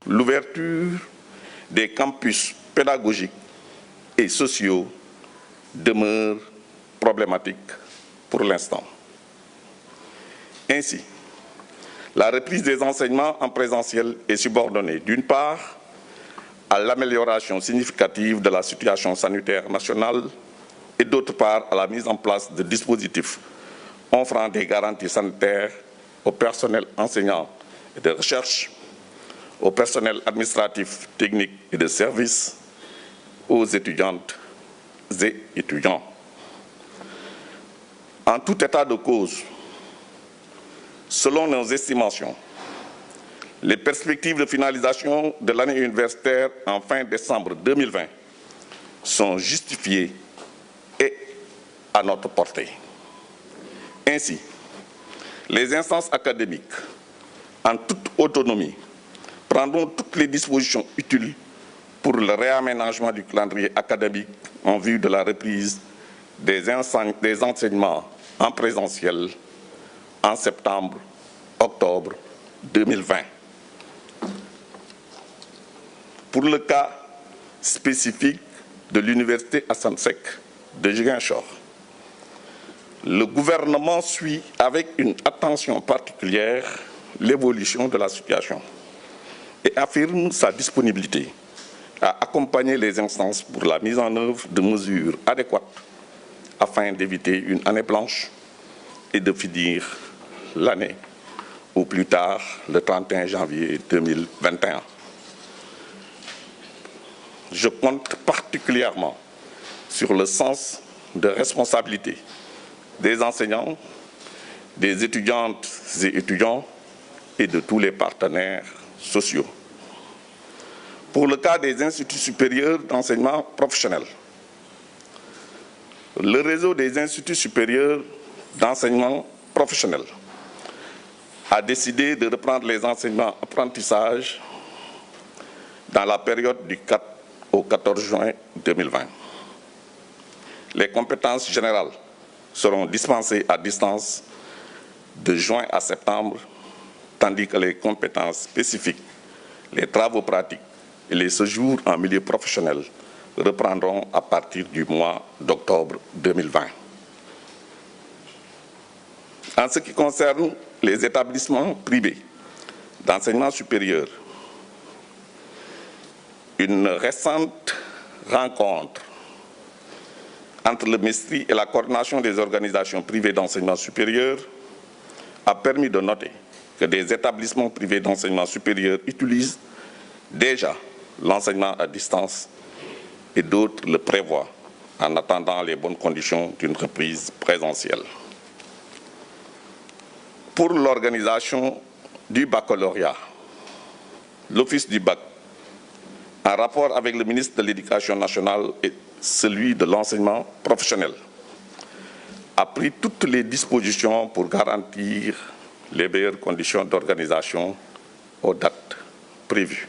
l'ouverture des campus pédagogiques et sociaux demeure problématique pour l'instant. Ainsi, la reprise des enseignements en présentiel est subordonnée, d'une part, à l'amélioration significative de la situation sanitaire nationale et d'autre part à la mise en place de dispositifs offrant des garanties sanitaires au personnel enseignant et de recherche, au personnel administratif, technique et de service, aux étudiantes et étudiants. En tout état de cause, selon nos estimations, les perspectives de finalisation de l'année universitaire en fin décembre 2020 sont justifiées et à notre portée. Ainsi, les instances académiques, en toute autonomie, prendront toutes les dispositions utiles pour le réaménagement du calendrier académique en vue de la reprise des enseignements en présentiel en septembre-octobre 2020. Pour le cas spécifique de l'Université Assane Seck de Ziguinchor, le gouvernement suit avec une attention particulière l'évolution de la situation et affirme sa disponibilité à accompagner les instances pour la mise en œuvre de mesures adéquates afin d'éviter une année blanche et de finir l'année au plus tard le 31 janvier 2021. Je compte particulièrement sur le sens de responsabilité des enseignants, des étudiantes et étudiants et de tous les partenaires sociaux. Pour le cas des instituts supérieurs d'enseignement professionnel, le réseau des instituts supérieurs d'enseignement professionnel a décidé de reprendre les enseignements apprentissages dans la période du 4 au 14 juin 2020. Les compétences générales seront dispensées à distance de juin à septembre, tandis que les compétences spécifiques, les travaux pratiques et les séjours en milieu professionnel reprendront à partir du mois d'octobre 2020. En ce qui concerne les établissements privés d'enseignement supérieur, une récente rencontre entre le MESTRI et la coordination des organisations privées d'enseignement supérieur a permis de noter que des établissements privés d'enseignement supérieur utilisent déjà l'enseignement à distance et d'autres le prévoient en attendant les bonnes conditions d'une reprise présentielle. Pour l'organisation du baccalauréat, l'Office du bac, en rapport avec le ministre de l'Éducation nationale et celui de l'enseignement professionnel, a pris toutes les dispositions pour garantir les meilleures conditions d'organisation aux dates prévues.